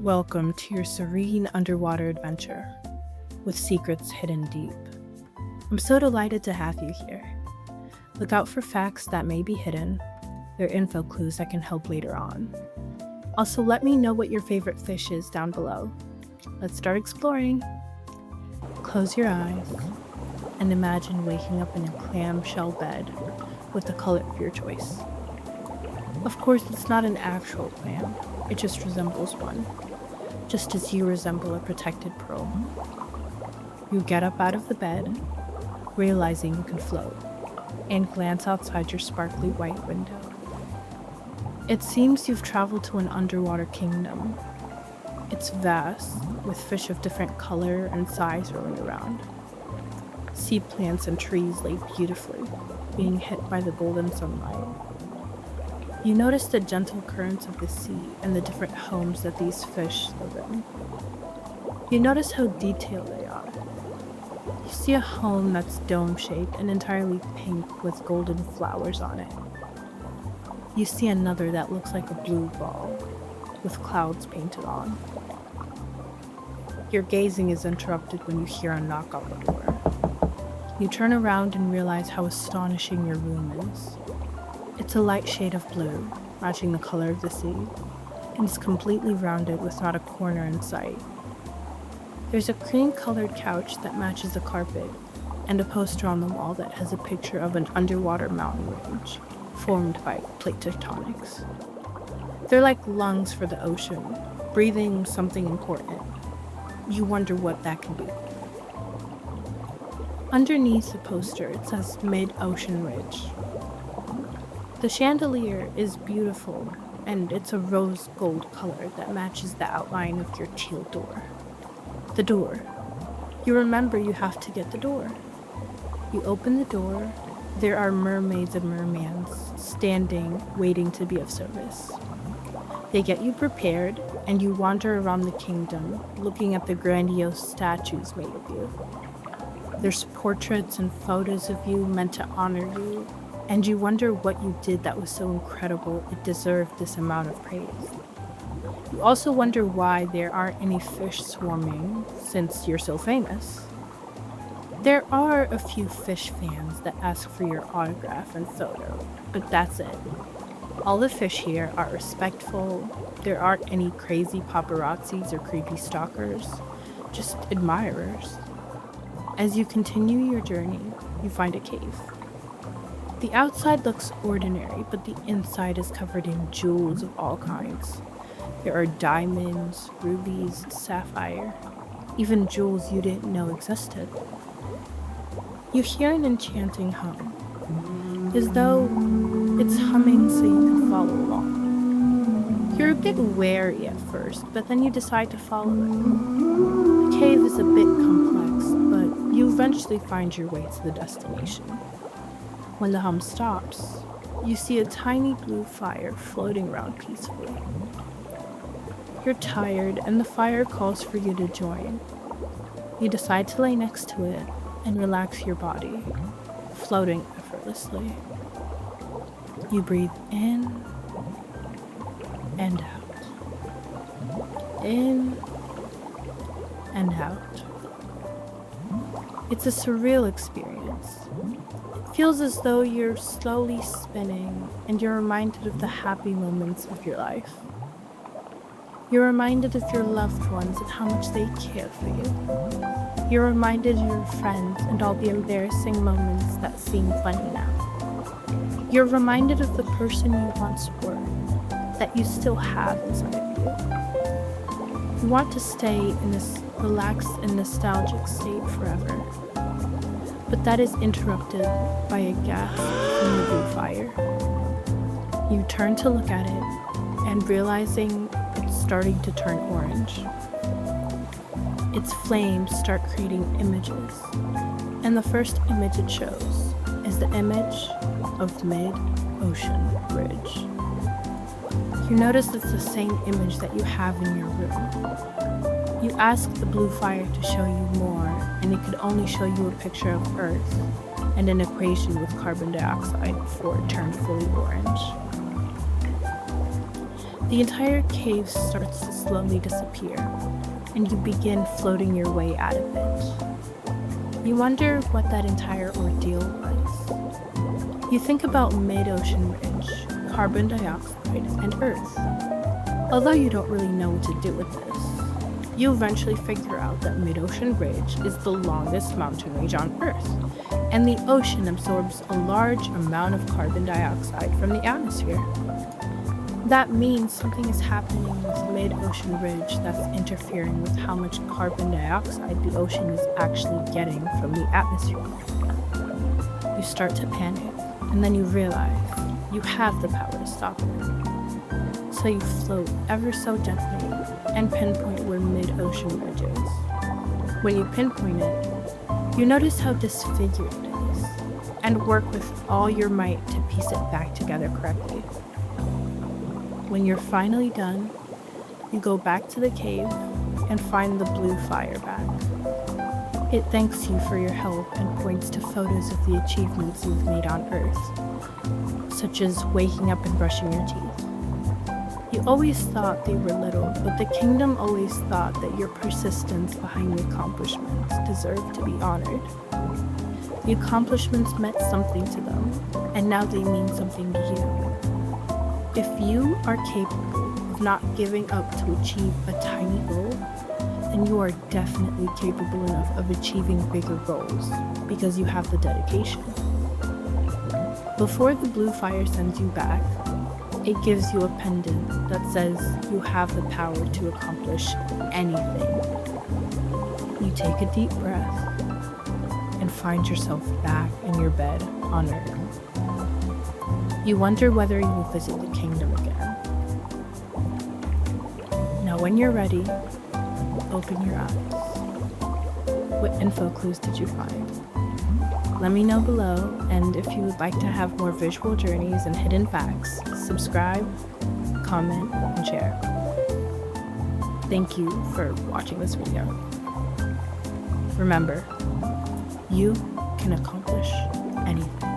Welcome to your serene underwater adventure with secrets hidden deep. I'm so delighted to have you here. Look out for facts that may be hidden, they're info clues that can help later on. Also, let me know what your favorite fish is down below. Let's start exploring. Close your eyes and imagine waking up in a clamshell bed with the color of your choice. Of course, it's not an actual clam, it just resembles one, just as you resemble a protected pearl. You get up out of the bed, realizing you can float, and glance outside your sparkly white window. It seems you've traveled to an underwater kingdom. It's vast, with fish of different color and size roaming around. Sea plants and trees lay beautifully, being hit by the golden sunlight. You notice the gentle currents of the sea and the different homes that these fish live in. You notice how detailed they are. You see a home that's dome-shaped and entirely pink with golden flowers on it. You see another that looks like a blue ball, with clouds painted on. Your gazing is interrupted when you hear a knock on the door. You turn around and realize how astonishing your room is. It's a light shade of blue, matching the color of the sea, and it's completely rounded with not a corner in sight. There's a cream-colored couch that matches the carpet, and a poster on the wall that has a picture of an underwater mountain range formed by plate tectonics. They're like lungs for the ocean, breathing something important. You wonder what that can be. Underneath the poster, it says Mid-Ocean Ridge. The chandelier is beautiful, and it's a rose gold color that matches the outline of your teal door. The door. You remember you have to get the door. You open the door. There are mermaids and mermans standing, waiting to be of service. They get you prepared, and you wander around the kingdom, looking at the grandiose statues made of you. There's portraits and photos of you meant to honor you, and you wonder what you did that was so incredible it deserved this amount of praise. You also wonder why there aren't any fish swarming, since you're so famous. There are a few fish fans that ask for your autograph and photo, but that's it. All the fish here are respectful. There aren't any crazy paparazzis or creepy stalkers, just admirers. As you continue your journey, you find a cave. The outside looks ordinary, but the inside is covered in jewels of all kinds. There are diamonds, rubies, sapphire, even jewels you didn't know existed. You hear an enchanting hum, as though it's humming so you can follow along. You're a bit wary at first, but then you decide to follow it. The cave is a bit complex, but you eventually find your way to the destination. When the hum stops, you see a tiny blue fire floating around peacefully. You're tired, and the fire calls for you to join. You decide to lay next to it and relax your body, floating effortlessly. You breathe in and out. In and out. It's a surreal experience. It feels as though you're slowly spinning, and you're reminded of the happy moments of your life. You're reminded of your loved ones and how much they care for you. You're reminded of your friends and all the embarrassing moments that seem funny now. You're reminded of the person you once were, that you still have inside of you. You want to stay in this relaxed and nostalgic state forever. But that is interrupted by a gasp from the blue fire. You turn to look at it, and realizing it's starting to turn orange. Its flames start creating images, and the first image it shows is the image of Mid-Ocean Ridge. You notice it's the same image that you have in your room. You ask the blue fire to show you more, and it could only show you a picture of Earth and an equation with carbon dioxide before it turned fully orange. The entire cave starts to slowly disappear, and you begin floating your way out of it. You wonder what that entire ordeal was. You think about mid-ocean ridge, carbon dioxide, and Earth. Although you don't really know what to do with this, you eventually figure out that mid-ocean ridge is the longest mountain range on Earth, and the ocean absorbs a large amount of carbon dioxide from the atmosphere. That means something is happening with mid-ocean ridge that's interfering with how much carbon dioxide the ocean is actually getting from the atmosphere. You start to panic, and then you realize you have the power to stop it. So you float ever so gently and pinpoint where mid-ocean ridge is. When you pinpoint it, you notice how disfigured it is, and work with all your might to piece it back together correctly. When you're finally done, you go back to the cave and find the blue fire back. It thanks you for your help and points to photos of the achievements you've made on Earth, such as waking up and brushing your teeth. You always thought they were little, but the kingdom always thought that your persistence behind the accomplishments deserved to be honored. The accomplishments meant something to them, and now they mean something to you. If you are capable of not giving up to achieve a tiny goal, then you are definitely capable enough of achieving bigger goals because you have the dedication. Before the blue fire sends you back, it gives you a pendant that says you have the power to accomplish anything. You take a deep breath and find yourself back in your bed on Earth. You wonder whether you will visit the kingdom again. Now when you're ready, open your eyes. What info clues did you find? Let me know below, and if you would like to have more visual journeys and hidden facts, subscribe, comment, and share. Thank you for watching this video. Remember, you can accomplish anything.